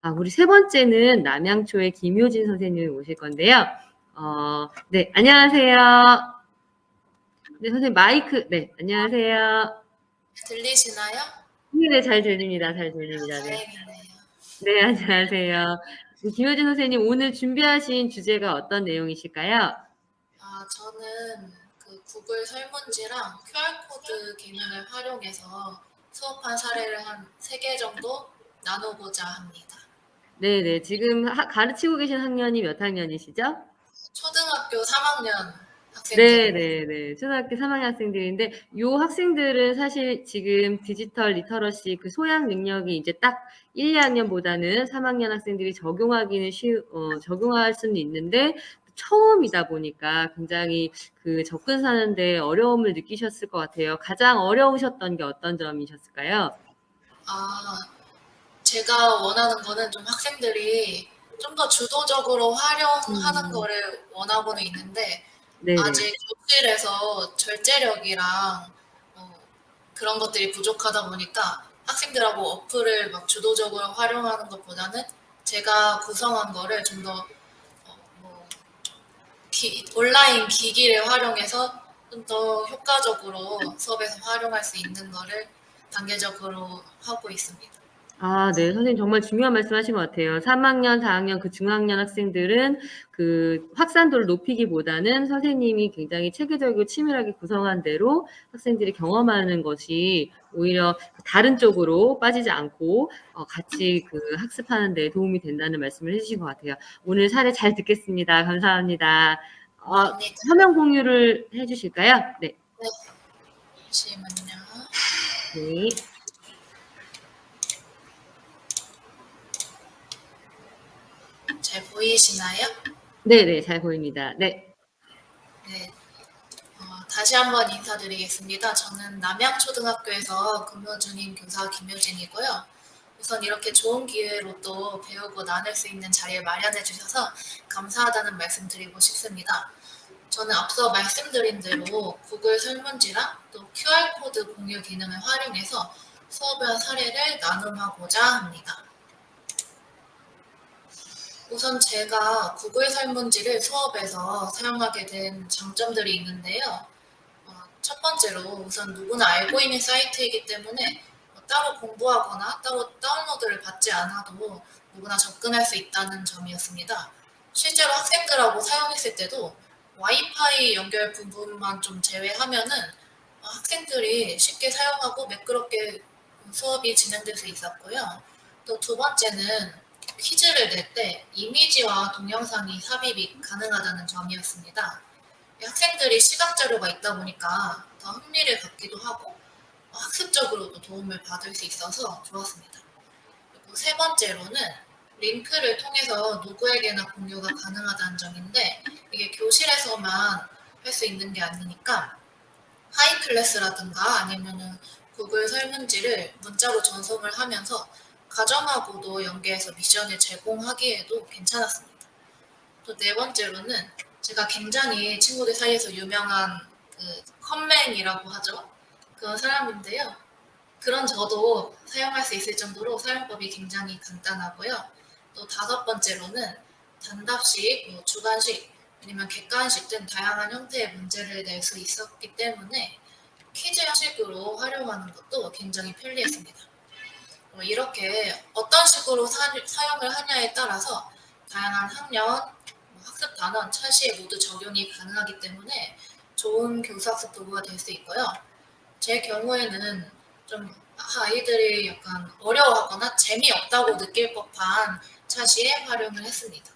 우리 세 번째는 남양초의 김효진 선생님이 오실 건데요. 네, 안녕하세요. 네, 선생님 마이크, 네, 안녕하세요. 들리시나요? 네, 잘 들립니다. 잘 들립니다. 네. 다행이네요. 네, 안녕하세요. 김효진 선생님, 오늘 준비하신 주제가 어떤 내용이실까요? 저는 그 구글 설문지랑 QR코드 기능을 활용해서 수업한 사례를 한 3개 정도 나눠보자 합니다. 네네. 지금 가르치고 계신 학년이 몇 학년이시죠? 초등학교 3학년 학생들입니다. 네네네. 초등학교 3학년 학생들인데, 요 학생들은 사실 지금 디지털 리터러시 그 소양 능력이 이제 딱 1, 2학년보다는 3학년 학생들이 적용할 수는 있는데, 처음이다 보니까 굉장히 그 접근하는데 어려움을 느끼셨을 것 같아요. 가장 어려우셨던 게 어떤 점이셨을까요? 제가 원하는 거는 좀 학생들이 좀 더 주도적으로 활용하는 음. 거를 원하고는 있는데 네네. 아직 교실에서 절제력이랑 그런 것들이 부족하다 보니까 학생들하고 어플을 막 주도적으로 활용하는 것보다는 제가 구성한 거를 좀 더 온라인 기기를 활용해서 좀 더 효과적으로 수업에서 활용할 수 있는 거를 단계적으로 하고 있습니다. 네. 선생님 정말 중요한 말씀하신 것 같아요. 3학년, 4학년 그 중학년 학생들은 그 확산도를 높이기보다는 선생님이 굉장히 체계적이고 치밀하게 구성한 대로 학생들이 경험하는 것이 오히려 다른 쪽으로 빠지지 않고 같이 그 학습하는 데 도움이 된다는 말씀을 해 주신 것 같아요. 오늘 사례 잘 듣겠습니다. 감사합니다. 감사합니다. 화면 공유를 해 주실까요? 네. 네, 잠시만요. 네. 잘 보이시나요? 네네. 잘 보입니다. 네. 네. 다시 한번 인사드리겠습니다. 저는 남양초등학교에서 근무 중인 교사 김효진이고요. 우선 이렇게 좋은 기회로 또 배우고 나눌 수 있는 자리를 마련해 주셔서 감사하다는 말씀 드리고 싶습니다. 저는 앞서 말씀드린 대로 구글 설문지랑 또 QR코드 공유 기능을 활용해서 수업의 사례를 나눔하고자 합니다. 우선 제가 구글 설문지를 수업에서 사용하게 된 장점들이 있는데요. 첫 번째로 우선 누구나 알고 있는 사이트이기 때문에 따로 공부하거나 따로 다운로드를 받지 않아도 누구나 접근할 수 있다는 점이었습니다. 실제로 학생들하고 사용했을 때도 와이파이 연결 부분만 좀 제외하면은 학생들이 쉽게 사용하고 매끄럽게 수업이 진행될 수 있었고요. 또 두 번째는 퀴즈를 낼 때 이미지와 동영상이 삽입이 가능하다는 점이었습니다. 학생들이 시각 자료가 있다 보니까 더 흥미를 갖기도 하고 학습적으로도 도움을 받을 수 있어서 좋았습니다. 그리고 세 번째로는 링크를 통해서 누구에게나 공유가 가능하다는 점인데 이게 교실에서만 할 수 있는 게 아니니까 하이클래스라든가 아니면은 구글 설문지를 문자로 전송을 하면서 가정하고도 연계해서 미션을 제공하기에도 괜찮았습니다. 또 네 번째로는 제가 굉장히 친구들 사이에서 유명한 그 컴맹이라고 하죠. 그런 사람인데요. 그런 저도 사용할 수 있을 정도로 사용법이 굉장히 간단하고요. 또 다섯 번째로는 단답식, 주관식, 아니면 객관식 등 다양한 형태의 문제를 낼 수 있었기 때문에 퀴즈 형식으로 활용하는 것도 굉장히 편리했습니다. 이렇게 어떤 식으로 사용을 하냐에 따라서 다양한 학년, 학습 단원, 차시에 모두 적용이 가능하기 때문에 좋은 교사학습 도구가 될 수 있고요. 제 경우에는 좀 아이들이 약간 어려워하거나 재미없다고 느낄 법한 차시에 활용을 했습니다.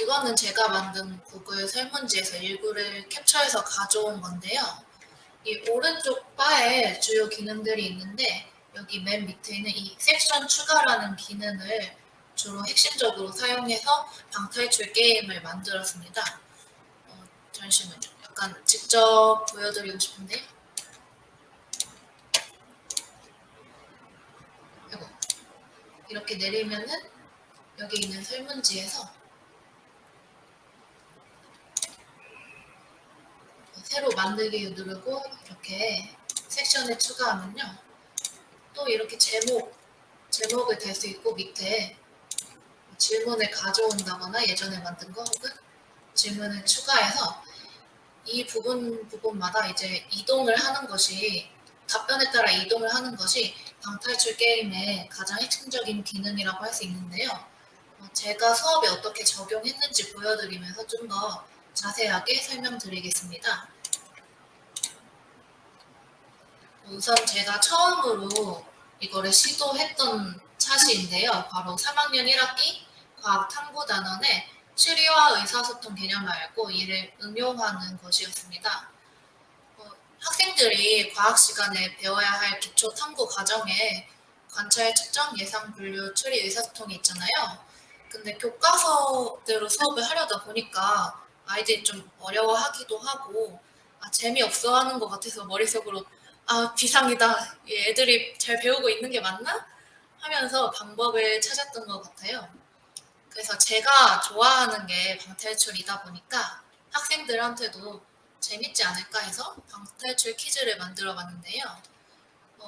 이거는 제가 만든 구글 설문지에서 일부를 캡처해서 가져온 건데요. 이 오른쪽 바에 주요 기능들이 있는데 여기 맨 밑에는 이 섹션 추가라는 기능을 주로 핵심적으로 사용해서 방탈출 게임을 만들었습니다. 잠시만요. 약간 직접 보여드리고 싶은데 이렇게 내리면은 여기 있는 설문지에서 새로 만들기 누르고 이렇게 섹션을 추가하면요. 또 이렇게 제목 제목을 댈 수 있고 밑에 질문을 가져온다거나 예전에 만든 거 혹은 질문을 추가해서 이 부분마다 이제 이동을 하는 것이 답변에 따라 이동을 하는 것이 방탈출 게임의 가장 핵심적인 기능이라고 할 수 있는데요. 제가 수업에 어떻게 적용했는지 보여드리면서 좀 더 자세하게 설명드리겠습니다. 우선 제가 처음으로 이거를 시도했던 차시인데요. 바로 3학년 1학기 과학탐구단원의 추리와 의사소통 개념을 알고 이를 응용하는 것이었습니다. 학생들이 과학 시간에 배워야 할 기초 탐구 과정에 관찰, 측정, 예상, 분류, 추리, 의사소통이 있잖아요. 근데 교과서대로 수업을 하려다 보니까 아이들이 좀 어려워하기도 하고 재미없어 하는 것 같아서 머릿속으로 비상이다. 이 애들이 잘 배우고 있는 게 맞나? 하면서 방법을 찾았던 것 같아요. 그래서 제가 좋아하는 게 방탈출이다 보니까 학생들한테도 재밌지 않을까 해서 방탈출 퀴즈를 만들어 봤는데요.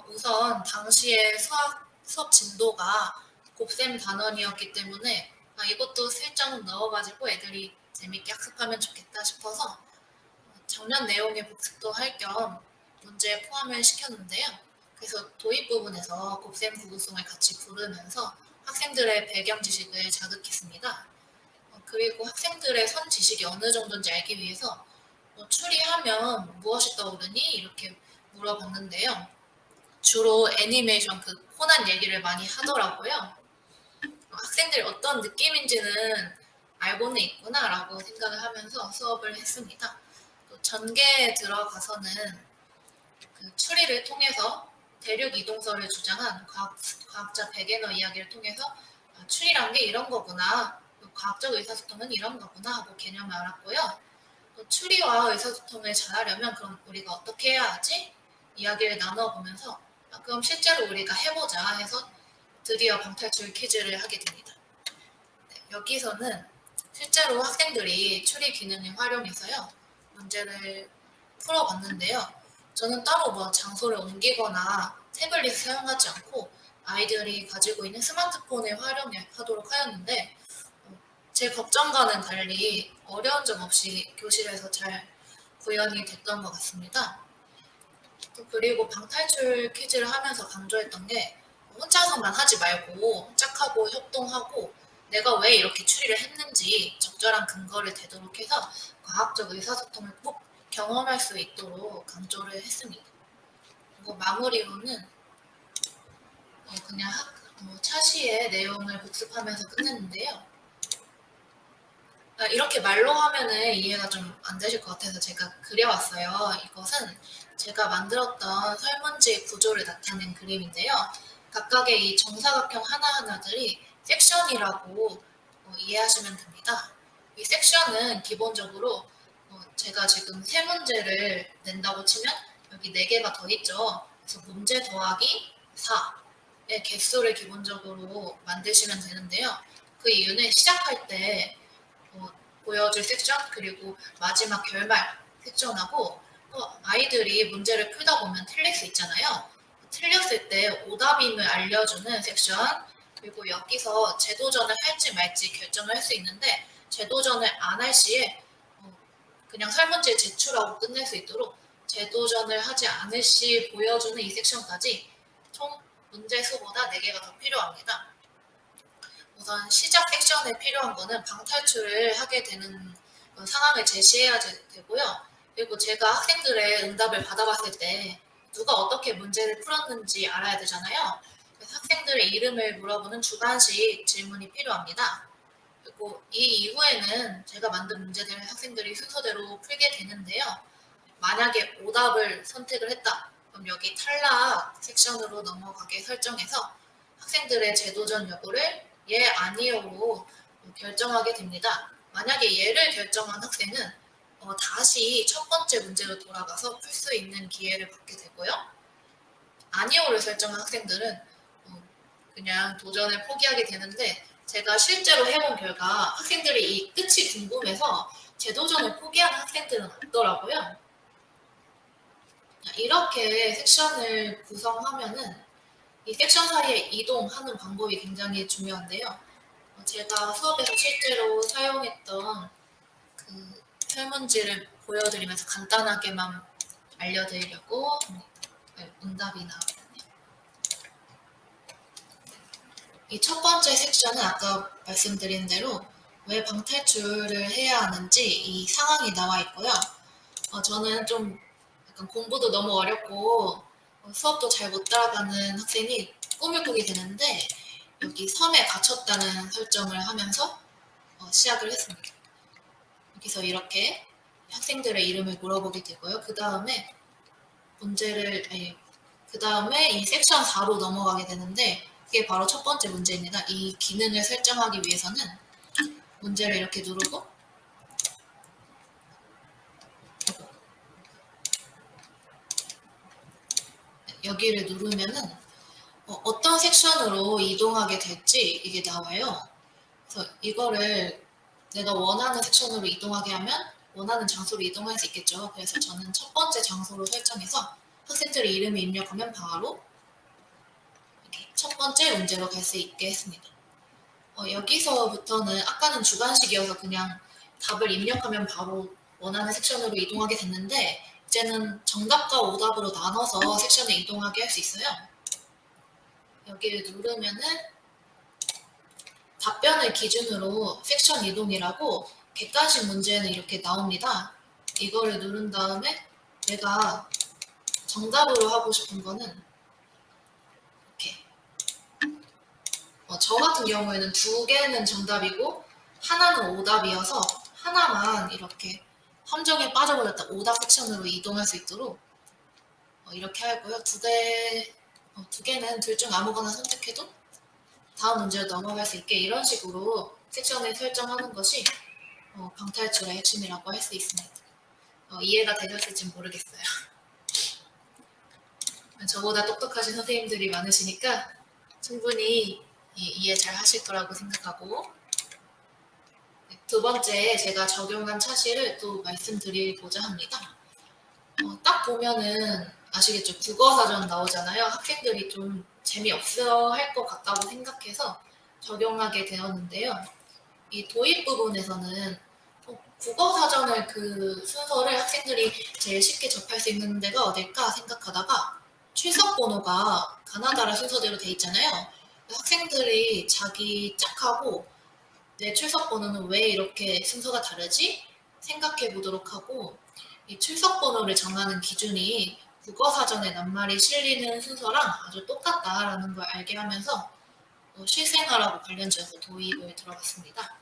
우선 당시에 수업 진도가 곱셈 단원이었기 때문에 이것도 슬쩍 넣어가지고 애들이 재밌게 학습하면 좋겠다 싶어서 작년 내용의 복습도 할 겸 문제에 포함을 시켰는데요. 그래서 도입 부분에서 곱셈 구구송을 같이 부르면서 학생들의 배경 지식을 자극했습니다. 그리고 학생들의 선 지식이 어느 정도인지 알기 위해서 추리하면 무엇이 떠오르니? 이렇게 물어봤는데요. 주로 애니메이션 그 코난 얘기를 많이 하더라고요. 학생들이 어떤 느낌인지는 알고는 있구나라고 생각을 하면서 수업을 했습니다. 또 전개에 들어가서는 그 추리를 통해서 대륙 이동설을 주장한 과학자 베게너 이야기를 통해서 추리란 게 이런 거구나, 과학적 의사소통은 이런 거구나 하고 개념을 알았고요. 또 추리와 의사소통을 잘하려면 그럼 우리가 어떻게 해야 하지? 이야기를 나눠보면서 그럼 실제로 우리가 해보자 해서 드디어 방탈출 퀴즈를 하게 됩니다. 네, 여기서는 실제로 학생들이 추리 기능을 활용해서요 문제를 풀어봤는데요. 저는 따로 장소를 옮기거나 태블릿을 사용하지 않고 아이들이 가지고 있는 스마트폰을 활용하도록 하였는데 제 걱정과는 달리 어려운 점 없이 교실에서 잘 구현이 됐던 것 같습니다. 또 그리고 방탈출 퀴즈를 하면서 강조했던 게 혼자서만 하지 말고 짝하고 협동하고 내가 왜 이렇게 추리를 했는지 적절한 근거를 대도록 해서 과학적 의사소통을 꼭 경험할 수 있도록 강조를 했습니다. 그리고 마무리로는 그냥 차시의 내용을 복습하면서 끝냈는데요. 이렇게 말로 하면은 이해가 좀 안 되실 것 같아서 제가 그려왔어요. 이것은 제가 만들었던 설문지 구조를 나타낸 그림인데요. 각각의 이 정사각형 하나하나들이 섹션이라고 이해하시면 됩니다. 이 섹션은 기본적으로 제가 지금 세 문제를 낸다고 치면 여기 4개가 더 있죠. 그래서 문제 더하기 4의 개수를 기본적으로 만드시면 되는데요. 그 이유는 시작할 때 보여줄 섹션 그리고 마지막 결말 섹션하고 아이들이 문제를 풀다 보면 틀릴 수 있잖아요. 틀렸을 때 오답임을 알려주는 섹션 그리고 여기서 재도전을 할지 말지 결정을 할 수 있는데 재도전을 안 할 시에 그냥 설문지를 제출하고 끝낼 수 있도록 재도전을 하지 않을 시 보여주는 이 섹션까지 총 문제 수보다 4개가 더 필요합니다. 우선 시작 섹션에 필요한 거는 방탈출을 하게 되는 상황을 제시해야 되고요. 그리고 제가 학생들의 응답을 받아봤을 때 누가 어떻게 문제를 풀었는지 알아야 되잖아요. 그래서 학생들의 이름을 물어보는 주관식 질문이 필요합니다. 그리고 이 이후에는 제가 만든 문제들을 학생들이 순서대로 풀게 되는데요. 만약에 오답을 선택을 했다. 그럼 여기 탈락 섹션으로 넘어가게 설정해서 학생들의 재도전 여부를 예, 아니요로 결정하게 됩니다. 만약에 예를 결정한 학생은 다시 첫 번째 문제로 돌아가서 풀 수 있는 기회를 받게 되고요. 아니요를 설정한 학생들은 그냥 도전을 포기하게 되는데 제가 실제로 해본 결과 학생들이 이 끝이 궁금해서 재도전을 포기하는 학생들은 없더라고요. 이렇게 섹션을 구성하면은 이 섹션 사이에 이동하는 방법이 굉장히 중요한데요. 제가 수업에서 실제로 사용했던 그 설문지를 보여드리면서 간단하게만 알려드리려고 합니다. 응답이 나오거든요. 이 첫 번째 섹션은 아까 말씀드린 대로 왜 방탈출을 해야 하는지 이 상황이 나와 있고요. 저는 좀 약간 공부도 너무 어렵고 수업도 잘 못 따라가는 학생이 꿈을 꾸게 되는데 여기 섬에 갇혔다는 설정을 하면서 시작을 했습니다. 여기서 이렇게 학생들의 이름을 물어보게 되고요. 그 다음에 그 다음에 이 섹션 4로 넘어가게 되는데 그게 바로 첫 번째 문제입니다. 이 기능을 설정하기 위해서는 문제를 이렇게 누르고 여기를 누르면은 어떤 섹션으로 이동하게 될지 이게 나와요. 그래서 이거를 내가 원하는 섹션으로 이동하게 하면 원하는 장소로 이동할 수 있겠죠. 그래서 저는 첫 번째 장소로 설정해서 학생들의 이름을 입력하면 바로 이렇게 첫 번째 문제로 갈 수 있게 했습니다. 여기서부터는 아까는 주관식이어서 그냥 답을 입력하면 바로 원하는 섹션으로 이동하게 됐는데 이제는 정답과 오답으로 나눠서 섹션에 이동하게 할 수 있어요. 여기를 누르면은 답변을 기준으로 섹션 이동이라고 객관식 문제는 이렇게 나옵니다. 이거를 누른 다음에 내가 정답으로 하고 싶은 거는 이렇게 저 같은 경우에는 2개는 정답이고 하나는 오답이어서 하나만 이렇게 함정에 빠져버렸다 오답 섹션으로 이동할 수 있도록 이렇게 하고요. 2개는 둘 중 아무거나 선택해도 다음 문제로 넘어갈 수 있게 이런 식으로 섹션을 설정하는 것이 방탈출의 핵심이라고 할 수 있습니다. 이해가 되셨을지 모르겠어요. 저보다 똑똑하신 선생님들이 많으시니까 충분히 이해 잘 하실 거라고 생각하고 두 번째 제가 적용한 차시를 또 말씀드리고자 합니다. 딱 보면은 아시겠죠? 국어사전 나오잖아요. 학생들이 좀 재미없어 할 것 같다고 생각해서 적용하게 되었는데요. 이 도입 부분에서는 국어사전을 그 순서를 학생들이 제일 쉽게 접할 수 있는 데가 어딜까 생각하다가 출석 번호가 가나다라 순서대로 돼 있잖아요. 학생들이 자기 짝하고 내 출석 번호는 왜 이렇게 순서가 다르지? 생각해 보도록 하고 이 출석 번호를 정하는 기준이 국어사전에 낱말이 실리는 순서랑 아주 똑같다라는 걸 알게 하면서 실생활하고 관련지어서 도입을 들어갔습니다.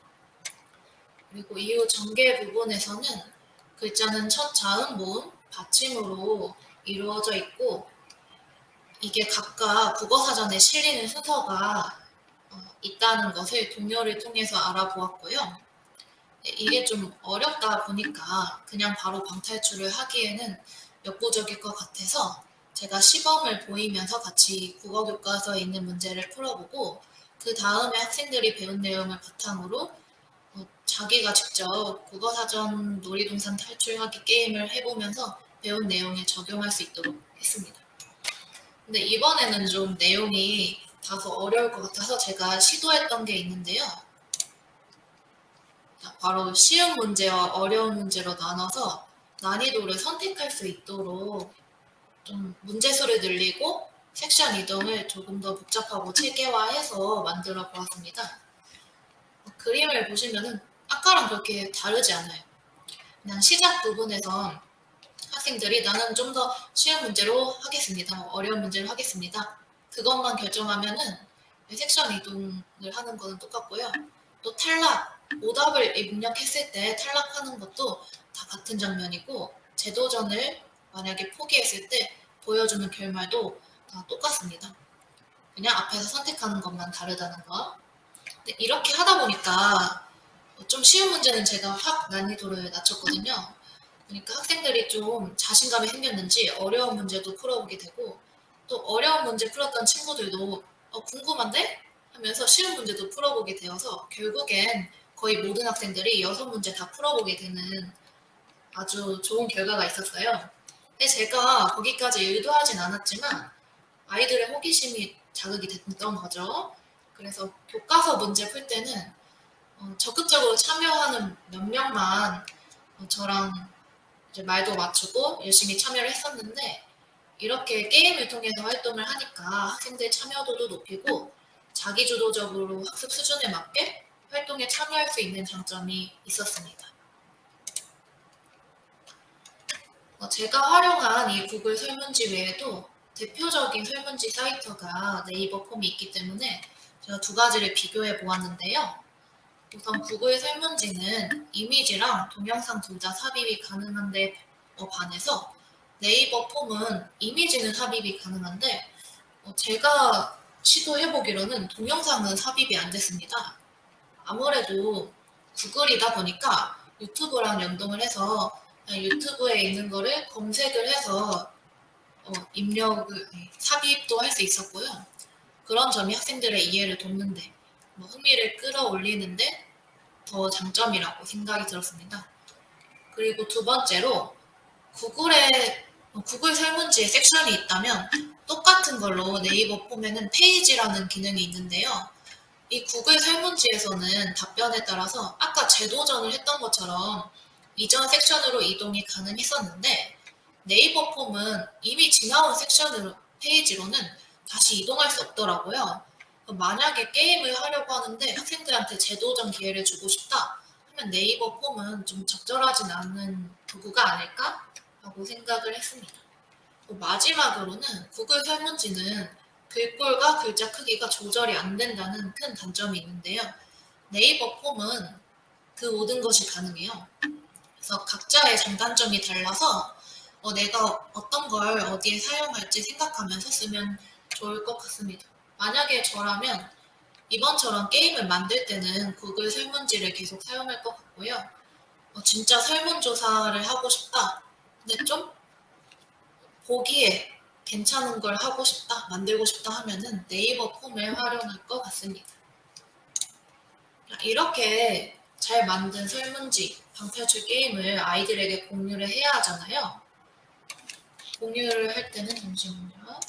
그리고 이후 전개 부분에서는 글자는 첫, 자음, 모음, 받침으로 이루어져 있고 이게 각각 국어사전에 실리는 순서가 있다는 것을 동료를 통해서 알아보았고요. 이게 좀 어렵다 보니까 그냥 바로 방탈출을 하기에는 역부족일 것 같아서 제가 시범을 보이면서 같이 국어교과서에 있는 문제를 풀어보고 그 다음에 학생들이 배운 내용을 바탕으로 자기가 직접 국어사전 놀이동산 탈출하기 게임을 해보면서 배운 내용을 적용할 수 있도록 했습니다. 근데 이번에는 좀 내용이 다소 어려울 것 같아서 제가 시도했던 게 있는데요. 바로 쉬운 문제와 어려운 문제로 나눠서 난이도를 선택할 수 있도록 좀 문제수를 늘리고 섹션 이동을 조금 더 복잡하고 체계화해서 만들어 보았습니다. 그림을 보시면은 아까랑 그렇게 다르지 않아요. 그냥 시작 부분에서 학생들이 나는 좀 더 쉬운 문제로 하겠습니다. 어려운 문제로 하겠습니다. 그것만 결정하면은 섹션 이동을 하는 거는 똑같고요. 또 탈락, 오답을 입력했을 때 탈락하는 것도 다 같은 장면이고 재도전을 만약에 포기했을 때 보여주는 결말도 다 똑같습니다. 그냥 앞에서 선택하는 것만 다르다는 거. 근데 이렇게 하다 보니까 좀 쉬운 문제는 제가 확 난이도를 낮췄거든요. 그러니까 학생들이 좀 자신감이 생겼는지 어려운 문제도 풀어보게 되고 또 어려운 문제 풀었던 친구들도 궁금한데? 하면서 쉬운 문제도 풀어보게 되어서 결국엔 거의 모든 학생들이 6문제 다 풀어보게 되는 아주 좋은 결과가 있었어요. 근데 제가 거기까지 의도하진 않았지만 아이들의 호기심이 자극이 됐던 거죠. 그래서 교과서 문제 풀 때는 적극적으로 참여하는 몇 명만 저랑 이제 말도 맞추고 열심히 참여를 했었는데, 이렇게 게임을 통해서 활동을 하니까 학생들 참여도도 높이고 자기주도적으로 학습 수준에 맞게 활동에 참여할 수 있는 장점이 있었습니다. 제가 활용한 이 구글 설문지 외에도 대표적인 설문지 사이트가 네이버 폼이 있기 때문에 제가 두 가지를 비교해 보았는데요. 우선 구글 설문지는 이미지랑 동영상 둘 다 삽입이 가능한데 반해서 네이버 폼은 이미지는 삽입이 가능한데 제가 시도해보기로는 동영상은 삽입이 안 됐습니다. 아무래도 구글이다 보니까 유튜브랑 연동을 해서 유튜브에 있는 거를 검색을 해서 입력을 삽입도 할 수 있었고요. 그런 점이 학생들의 이해를 돕는데 흥미를 끌어올리는데 더 장점이라고 생각이 들었습니다. 그리고 두 번째로 구글 설문지에 섹션이 있다면 똑같은 걸로 네이버 폼에는 페이지라는 기능이 있는데요. 이 구글 설문지에서는 답변에 따라서 아까 재도전을 했던 것처럼 이전 섹션으로 이동이 가능했었는데, 네이버 폼은 이미 지나온 페이지로는 다시 이동할 수 없더라고요. 만약에 게임을 하려고 하는데 학생들한테 재도전 기회를 주고 싶다 하면 네이버 폼은 좀 적절하진 않은 도구가 아닐까라고 생각을 했습니다. 마지막으로는 구글 설문지는 글꼴과 글자 크기가 조절이 안 된다는 큰 단점이 있는데요. 네이버 폼은 그 모든 것이 가능해요. 그래서 각자의 장단점이 달라서 내가 어떤 걸 어디에 사용할지 생각하면서 쓰면 좋을 것 같습니다. 만약에 저라면 이번처럼 게임을 만들 때는 구글 설문지를 계속 사용할 것 같고요. 진짜 설문조사를 하고 싶다. 근데 좀 보기에 괜찮은 걸 하고 싶다, 만들고 싶다 하면은 네이버 폼을 활용할 것 같습니다. 이렇게 잘 만든 설문지, 방탈출 게임을 아이들에게 공유를 해야 하잖아요. 공유를 할 때는 잠시만요.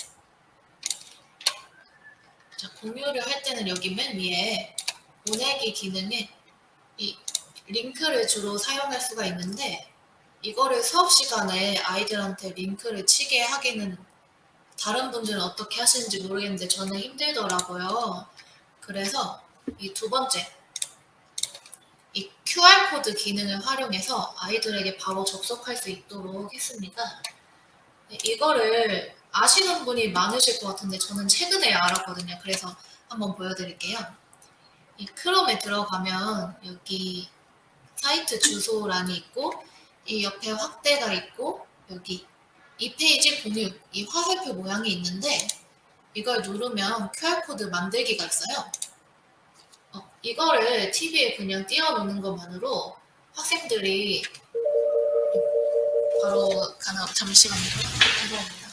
자, 공유를 할 때는 여기 맨 위에 보내기 기능에 이 링크를 주로 사용할 수가 있는데, 이거를 수업 시간에 아이들한테 링크를 치게 하기는 다른 분들은 어떻게 하시는지 모르겠는데 저는 힘들더라고요. 그래서 이 두 번째, 이 QR코드 기능을 활용해서 아이들에게 바로 접속할 수 있도록 했습니다. 이거를 아시는 분이 많으실 것 같은데 저는 최근에 알았거든요. 그래서 한번 보여드릴게요. 이 크롬에 들어가면 여기 사이트 주소란이 있고 이 옆에 확대가 있고 여기 이 페이지 공유, 이 화살표 모양이 있는데 이걸 누르면 QR코드 만들기가 있어요. 이거를 TV에 그냥 띄워놓는 것만으로 학생들이 바로 잠시만요. 죄송합니다.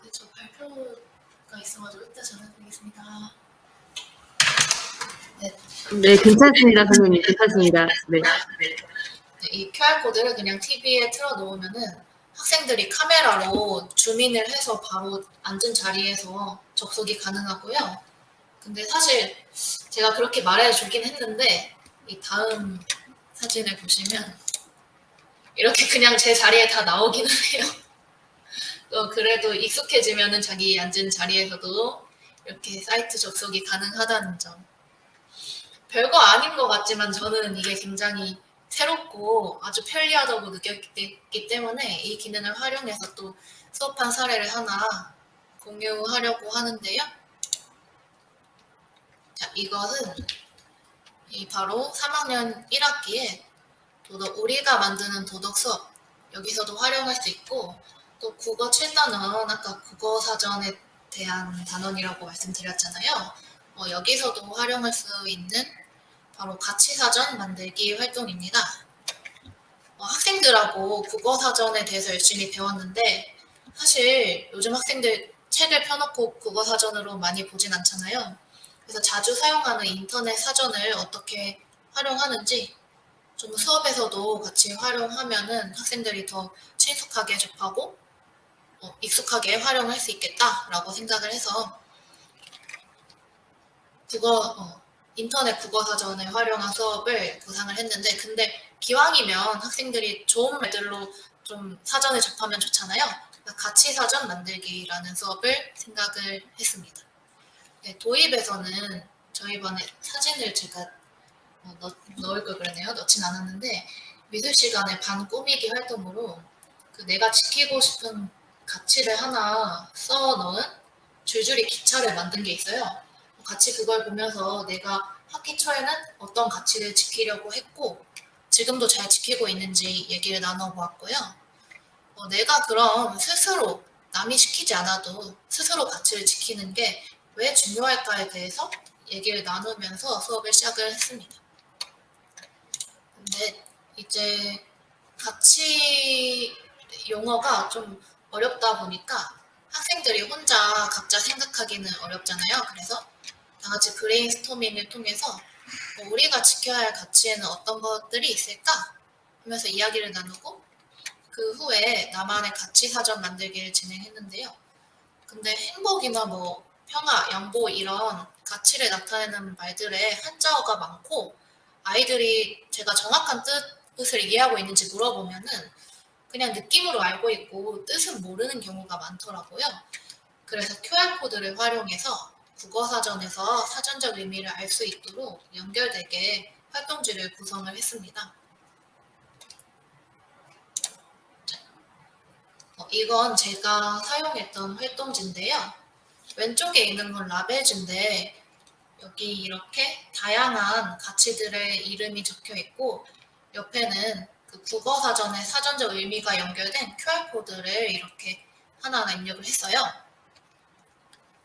네, 저 발표가 있어가지고 이따 전화드리겠습니다. 네, 괜찮습니다, 선생님. 괜찮습니다. 네. 이 QR코드를 그냥 TV에 틀어놓으면은 학생들이 카메라로 줌인을 해서 바로 앉은 자리에서 접속이 가능하고요. 근데 사실 제가 그렇게 말해주긴 했는데 이 다음 사진을 보시면 이렇게 그냥 제 자리에 다 나오기는 해요. 그래도 익숙해지면은 자기 앉은 자리에서도 이렇게 사이트 접속이 가능하다는 점. 별거 아닌 것 같지만 저는 이게 굉장히 새롭고 아주 편리하다고 느꼈기 때문에 이 기능을 활용해서 또 수업한 사례를 하나 공유하려고 하는데요. 자, 이것은 바로 3학년 1학기에 우리가 만드는 도덕 수업, 여기서도 활용할 수 있고, 또 국어 7단원, 아까 국어 사전에 대한 단원이라고 말씀드렸잖아요. 여기서도 활용할 수 있는 바로 가치사전 만들기 활동입니다. 학생들하고 국어 사전에 대해서 열심히 배웠는데 사실 요즘 학생들 책을 펴놓고 국어 사전으로 많이 보진 않잖아요. 그래서 자주 사용하는 인터넷 사전을 어떻게 활용하는지 좀 수업에서도 같이 활용하면은 학생들이 더 친숙하게 접하고 익숙하게 활용할 수 있겠다라고 생각을 해서 인터넷 국어 사전을 활용한 수업을 구상을 했는데, 근데 기왕이면 학생들이 좋은 말들로 좀 사전을 접하면 좋잖아요. 그러니까 가치 사전 만들기라는 수업을 생각을 했습니다. 네, 도입에서는 저희 반에 사진을 제가 넣을 걸 그랬네요. 넣진 않았는데, 미술 시간에 반 꾸미기 활동으로 내가 지키고 싶은 가치를 하나 써 넣은 줄줄이 기차를 만든 게 있어요. 같이 그걸 보면서 내가 학기 초에는 어떤 가치를 지키려고 했고 지금도 잘 지키고 있는지 얘기를 나눠보았고요. 내가 그럼 스스로 남이 시키지 않아도 스스로 가치를 지키는 게 왜 중요할까에 대해서 얘기를 나누면서 수업을 시작을 했습니다. 근데 이제 가치 용어가 좀 어렵다 보니까 학생들이 혼자 각자 생각하기는 어렵잖아요. 그래서 다 같이 브레인스토밍을 통해서 우리가 지켜야 할 가치에는 어떤 것들이 있을까 하면서 이야기를 나누고 그 후에 나만의 가치 사전 만들기를 진행했는데요. 근데 행복이나 평화, 양보 이런 가치를 나타내는 말들의 한자어가 많고 아이들이 제가 정확한 뜻을 이해하고 있는지 물어보면은 그냥 느낌으로 알고 있고 뜻은 모르는 경우가 많더라고요. 그래서 QR코드를 활용해서 국어사전에서 사전적 의미를 알 수 있도록 연결되게 활동지를 구성을 했습니다. 이건 제가 사용했던 활동지인데요. 왼쪽에 있는 건 라벨지인데 여기 이렇게 다양한 가치들의 이름이 적혀 있고 옆에는 그 국어사전의 사전적 의미가 연결된 QR코드를 이렇게 하나하나 입력을 했어요.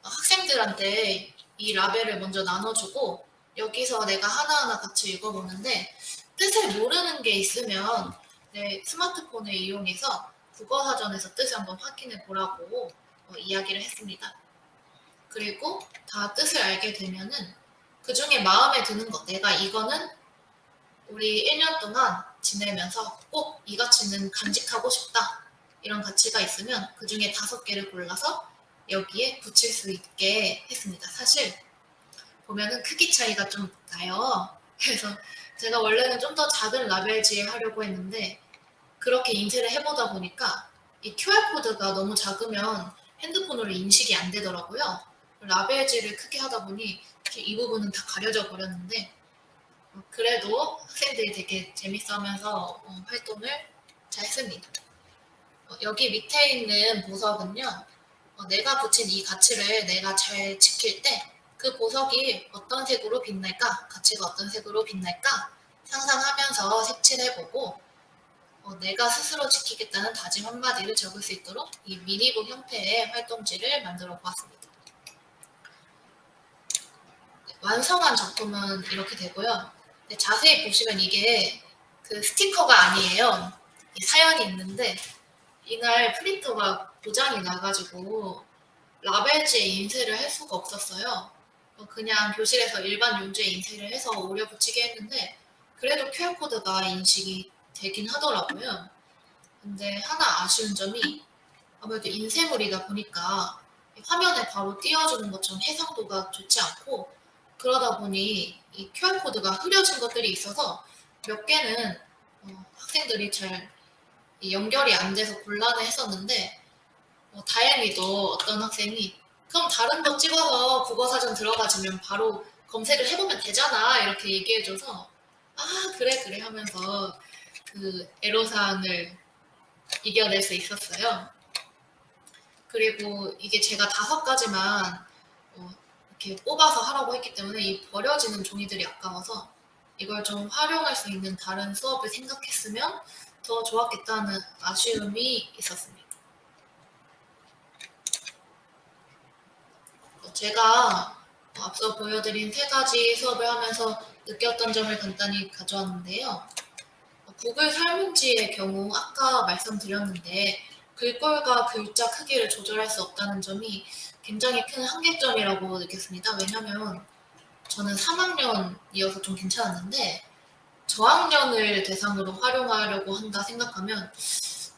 학생들한테 이 라벨을 먼저 나눠주고 여기서 내가 하나하나 같이 읽어보는데 뜻을 모르는 게 있으면 내 스마트폰을 이용해서 국어사전에서 뜻을 한번 확인해 보라고 이야기를 했습니다. 그리고 다 뜻을 알게 되면은 그 중에 마음에 드는 것, 내가 이거는 우리 1년 동안 지내면서 꼭 이 가치는 간직하고 싶다. 이런 가치가 있으면 그 중에 5개를 골라서 여기에 붙일 수 있게 했습니다. 사실 보면은 크기 차이가 좀 나요. 그래서 제가 원래는 좀 더 작은 라벨지에 하려고 했는데 그렇게 인쇄를 해보다 보니까 이 QR코드가 너무 작으면 핸드폰으로 인식이 안 되더라고요. 라벨지를 크게 하다 보니 이 부분은 다 가려져 버렸는데 그래도 학생들이 되게 재밌어하면서 활동을 잘 했습니다. 여기 밑에 있는 보석은요. 내가 붙인 이 가치를 내가 잘 지킬 때 그 보석이 어떤 색으로 빛날까? 가치가 어떤 색으로 빛날까? 상상하면서 색칠해보고 내가 스스로 지키겠다는 다짐 한마디를 적을 수 있도록 이 미니북 형태의 활동지를 만들어 보았습니다. 완성한 작품은 이렇게 되고요. 자세히 보시면 이게 그 스티커가 아니에요. 사연이 있는데 이날 프린터가 고장이 나가지고 라벨지에 인쇄를 할 수가 없었어요. 그냥 교실에서 일반 용지에 인쇄를 해서 오려 붙이게 했는데 그래도 QR코드가 인식이 되긴 하더라고요. 근데 하나 아쉬운 점이 아무래도 인쇄물이다 보니까 화면에 바로 띄워주는 것처럼 해상도가 좋지 않고 그러다 보니 이 QR코드가 흐려진 것들이 있어서 몇 개는 학생들이 잘 연결이 안 돼서 곤란해 했었는데 다행히도 어떤 학생이 그럼 다른 거 찍어서 국어사전 들어가지면 바로 검색을 해보면 되잖아 이렇게 얘기해줘서 아 그래 하면서 그 애로사항을 이겨낼 수 있었어요. 그리고 이게 제가 5가지만 이렇게 뽑아서 하라고 했기 때문에 이 버려지는 종이들이 아까워서 이걸 좀 활용할 수 있는 다른 수업을 생각했으면 더 좋았겠다는 아쉬움이 있었습니다. 제가 앞서 보여드린 3가지 수업을 하면서 느꼈던 점을 간단히 가져왔는데요. 구글 설문지의 경우 아까 말씀드렸는데 글꼴과 글자 크기를 조절할 수 없다는 점이 굉장히 큰 한계점이라고 느꼈습니다. 왜냐하면 저는 3학년이어서 좀 괜찮았는데 저학년을 대상으로 활용하려고 한다 생각하면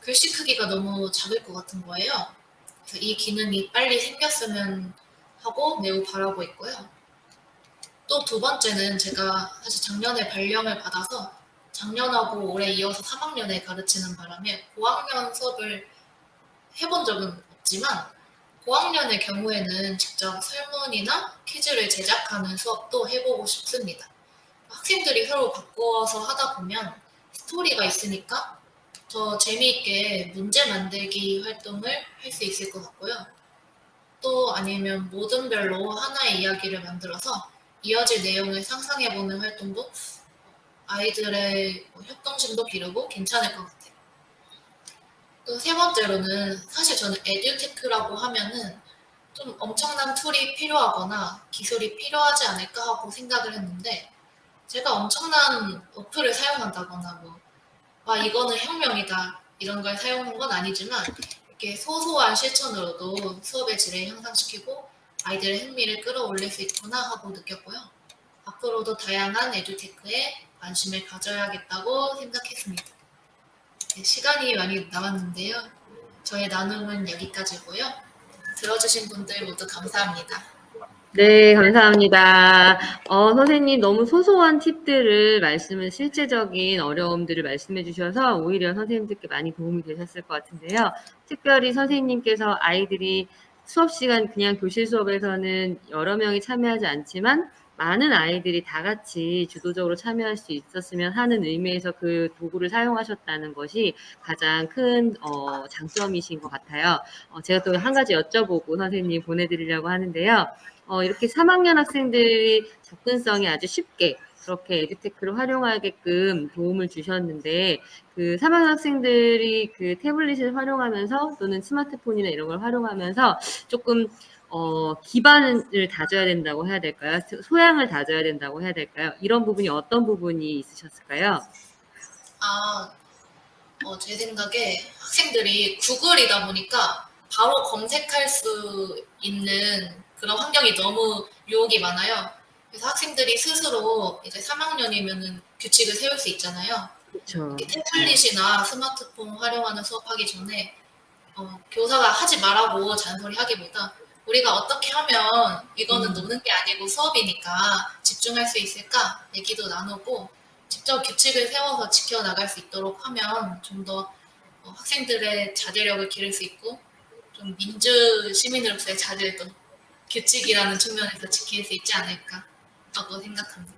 글씨 크기가 너무 작을 것 같은 거예요. 그래서 이 기능이 빨리 생겼으면 하고 매우 바라고 있고요. 또 두 번째는 제가 사실 작년에 발령을 받아서 작년하고 올해 이어서 3학년에 가르치는 바람에 고학년 수업을 해본 적은 없지만 고학년의 경우에는 직접 설문이나 퀴즈를 제작하는 수업도 해보고 싶습니다. 학생들이 서로 바꿔서 하다 보면 스토리가 있으니까 더 재미있게 문제 만들기 활동을 할 수 있을 것 같고요. 또 아니면 모든별로 하나의 이야기를 만들어서 이어질 내용을 상상해보는 활동도 아이들의 협동심도 기르고 괜찮을 것 같아요. 또 세 번째로는 사실 저는 에듀테크라고 하면은 좀 엄청난 툴이 필요하거나 기술이 필요하지 않을까 하고 생각을 했는데 제가 엄청난 어플을 사용한다거나 이거는 혁명이다 이런 걸 사용한 건 아니지만 이렇게 소소한 실천으로도 수업의 질을 향상시키고 아이들의 흥미를 끌어올릴 수 있구나 하고 느꼈고요. 앞으로도 다양한 에듀테크에 관심을 가져야겠다고 생각했습니다. 네, 시간이 많이 남았는데요. 저의 나눔은 여기까지고요. 들어주신 분들 모두 감사합니다. 네, 감사합니다. 선생님 너무 소소한 팁들을 실제적인 어려움들을 말씀해 주셔서 오히려 선생님들께 많이 도움이 되셨을 것 같은데요. 특별히 선생님께서 아이들이 수업 시간 그냥 교실 수업에서는 여러 명이 참여하지 않지만 많은 아이들이 다 같이 주도적으로 참여할 수 있었으면 하는 의미에서 그 도구를 사용하셨다는 것이 가장 큰 장점이신 것 같아요. 제가 또 한 가지 여쭤보고 선생님 보내드리려고 하는데요. 이렇게 3학년 학생들이 접근성이 아주 쉽게 그렇게 에듀테크를 활용하게끔 도움을 주셨는데 그 3학년 학생들이 그 태블릿을 활용하면서 또는 스마트폰이나 이런 걸 활용하면서 조금 기반을 다져야 된다고 해야 될까요? 소양을 다져야 된다고 해야 될까요? 이런 부분이 어떤 부분이 있으셨을까요? 제 생각에 학생들이 구글이다 보니까 바로 검색할 수 있는 그런 환경이 너무 유혹이 많아요. 그래서 학생들이 스스로 이제 3학년이면은 규칙을 세울 수 있잖아요. 그렇죠. 태블릿이나 스마트폰 활용하는 수업하기 전에 교사가 하지 말라고 잔소리하기보다 우리가 어떻게 하면 이거는 노는 게 아니고 수업이니까 집중할 수 있을까 얘기도 나누고 직접 규칙을 세워서 지켜나갈 수 있도록 하면 좀 더 학생들의 자제력을 기를 수 있고 좀 민주 시민으로서의 자질도 규칙이라는 측면에서 지킬 수 있지 않을까 하고 생각합니다.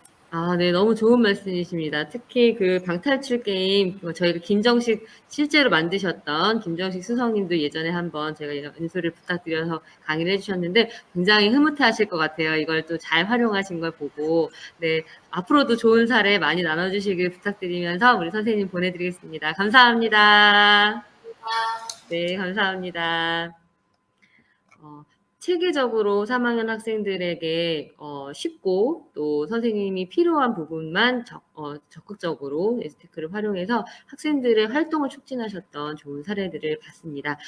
네, 너무 좋은 말씀이십니다. 특히 그 방탈출 게임, 저희가 김정식, 실제로 만드셨던 김정식 수석님도 예전에 한번 제가 연수를 부탁드려서 강의를 해주셨는데 굉장히 흐뭇해 하실 것 같아요. 이걸 또 잘 활용하신 걸 보고. 네, 앞으로도 좋은 사례 많이 나눠주시길 부탁드리면서 우리 선생님 보내드리겠습니다. 감사합니다. 네, 감사합니다. 체계적으로 3학년 학생들에게 쉽고 또 선생님이 필요한 부분만 적극적으로 에듀테크를 활용해서 학생들의 활동을 촉진하셨던 좋은 사례들을 봤습니다.